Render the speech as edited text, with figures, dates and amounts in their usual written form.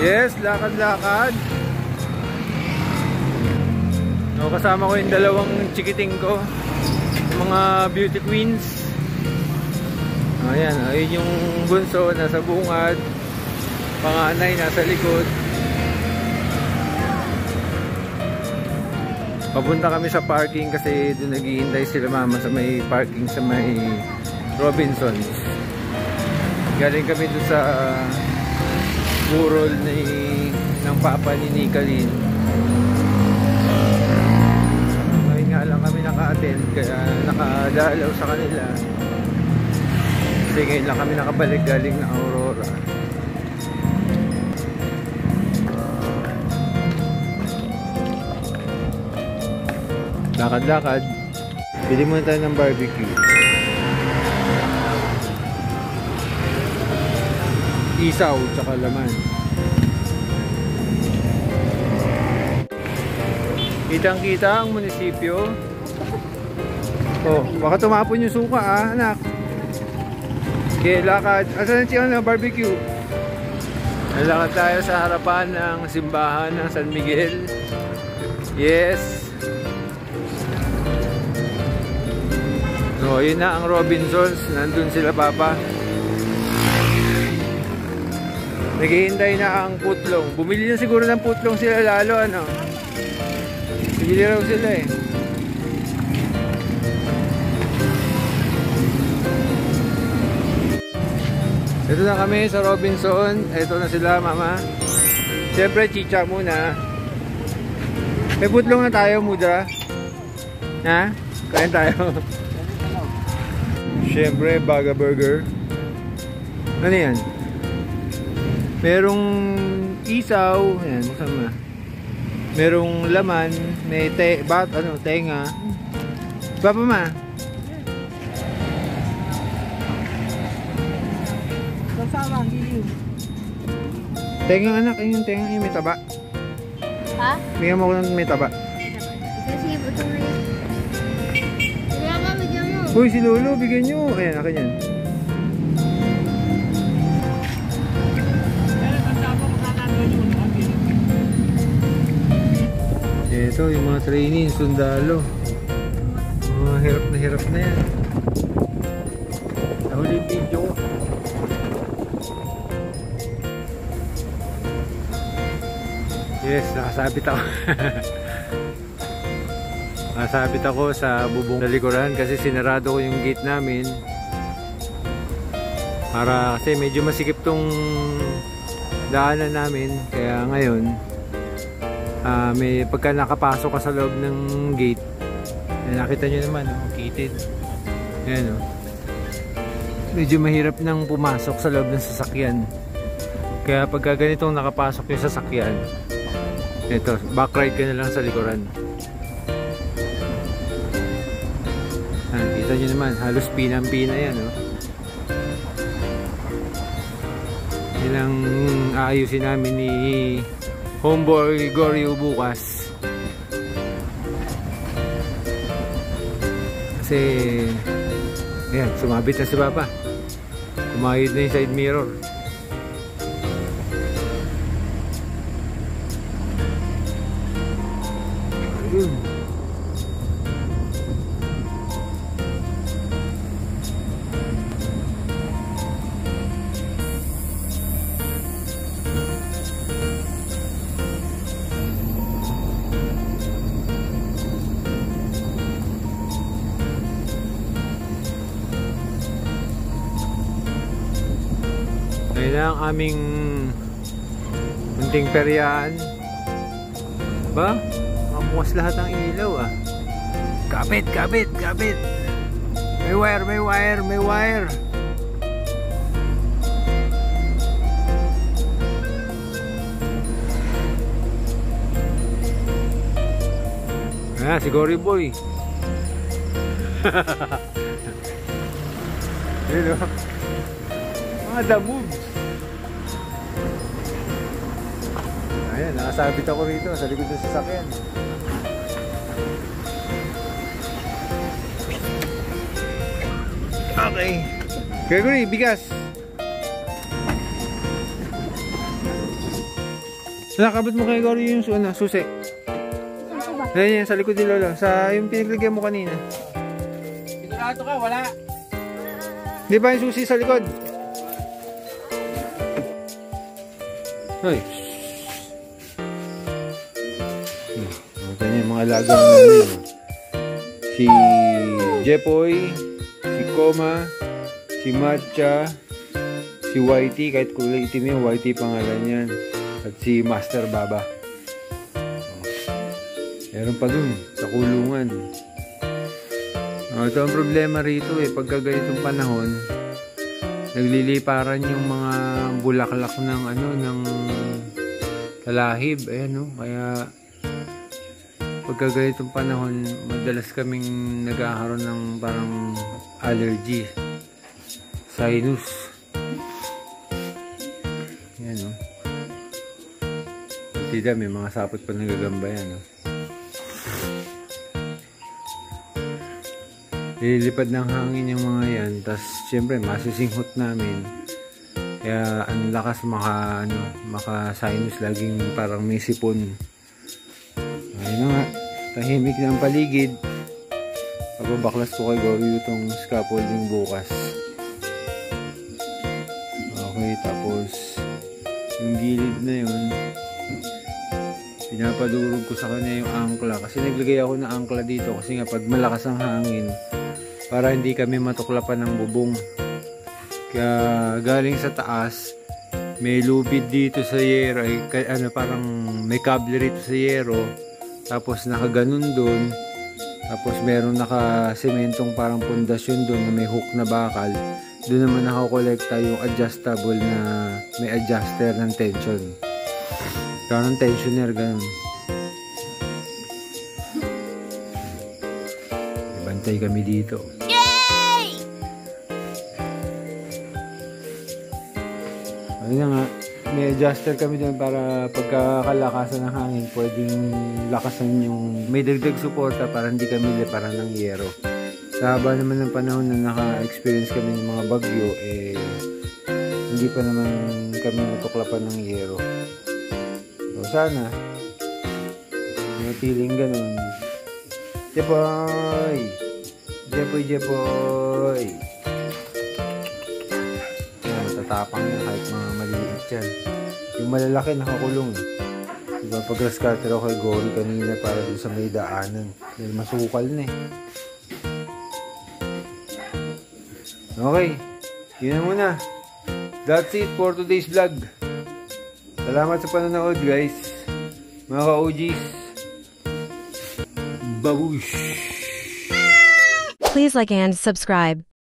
Yes, lakad-lakad. No, kasama ko yung dalawang chikiting ko, mga beauty queens. Ayan, ayun yung bunso nasa bungad, panganay nasa likod. Papunta kami sa parking kasi doon naghihintay sila mama sa may parking sa may Robinsons. Galing kami doon sa burol ng papa ni Nicolene. Ngayon nga lang kami naka-attend kaya nakadalaw sa kanila. Kasi ngayon lang kami nakabalik galing na Aurora. Lakad-lakad. Pili muna tayo ng barbecue. Isaw tsaka laman. Kitang-kita ang munisipyo. Oh, baka tumapon yung suka anak. Okay, lakad. Asan na barbecue? Lakad tayo sa harapan ng simbahan ng San Miguel. Yes. So, yun na ang Robinsons. Nandun sila papa. Naghihintay na ang putlong. Bumili na siguro ng putlong sila lalo ano. Bumili raw sila eh. Ito na kami sa Robinson. Ito na sila mama. Siyempre chicha muna. May putlong na tayo mudra. Ha? Kain tayo. Siyempre, Baga Burger. Ano yan? Merong isaw. Ayan, masama. Merong laman. May tenga. Baba ma. Kasama, giliw. Tenga anak, yung tenga yung may taba. Ha? Bigyan mo ko ng may taba. Kasi ito na yun. Uy, si Lolo, bigyan nyo. Ayan, akin yan. Ito, yung mga training, sundalo. Mga hirap na yan. Nahuli yung video. Yes, nakasabit ako. Nasabit ako sa bubong na likuran kasi sinarado ko yung gate namin kasi medyo masikip tong daanan namin, kaya ngayon may pagka nakapasok ka sa loob ng gate, nakita nyo naman kitid, ayan medyo mahirap nang pumasok sa loob ng sasakyan, kaya pagka ganitong nakapasok yung sasakyan, ito, backride ka na lang sa likuran. Kita nyo naman, halos pinang-pina yan Yan ang aayusin namin ni Homeboy Goryo bukas. Kasi ayan, sumabit na si Papa. Kumayod na yung side mirror. Ayun. Ayun na ang aming munting peryahan. Ba? Mamuwas lahat ng ilaw Kapit, kapit, kapit. May wire, may wire, may wire. Si Gory Boy. Yun mga the moves. Ayan, nakasabit ako rito sa likod ng sasakyan. Okay. Gregory, bigas. Nakabot mo kay Gory yung susi. Ayan yan, sa likod ni Lolo. Sa yung pinaglagyan mo kanina. Sigurado ka, wala. Di ba yung susi sa likod? Hoy. Ito niya yung mga alagang namin. Si Jepoy, si Koma, si Matcha, si Whitey, kahit kulay itim yung Whitey pangalan yan. At si Master Baba. Meron pa dun, sa kulungan. Ito ang problema rito pagka ganitong panahon, nagliliparan yung mga bulaklak ng ng talahib. Ayan kaya pagka ganitong panahon, madalas kaming nagkakaroon ng parang allergy, sinus. Ayan Tida, may mga sapot pa nagagamba yan Lilipad ng hangin yung mga yan, tapos syempre masisinghot namin, kaya ang lakas maka-sinus, laging parang may sipon. Ayun nga, tahimik na ang paligid. Pagbabaklas ko kay Gory itong scaffolding bukas. Okay, tapos yung gilid na yun, pinapadurog ko sa kanya yung angkla, kasi naglagay ako ng angkla dito kasi nga pag malakas ang hangin, para hindi kami matuklapan ng bubong. Kaya galing sa taas, may lubid dito sa yero, parang may kable rito sa yero, tapos nakaganon dun, tapos meron naka-sementong parang pundasyon dun na may hook na bakal. Doon naman nakakolekta yung adjustable na may adjuster ng tension. Parang tensioner, ganun. Bantay kami dito. Ayun nga, may adjuster kami doon para pagkakalakasan ng hangin, pwedeng lakasan yung may dagdag suporta para hindi kami liparan ng yero. Sa haba naman ng panahon na naka-experience kami ng mga bagyo, hindi pa naman kami natuklapan ng yero. So sana, may feeling ganun. Jepoy! Jepoy, Jepoy! Tapang yan kahit mga maliliit yan. Yung malalaki nakakulong diba, pag-rescatter ako kay Gory kanina para dun sa may daanan dahil masukal na Okay, yun na muna. That's it for today's vlog. Salamat sa panonood guys, mga ka-OGs. Babush! Please like and subscribe.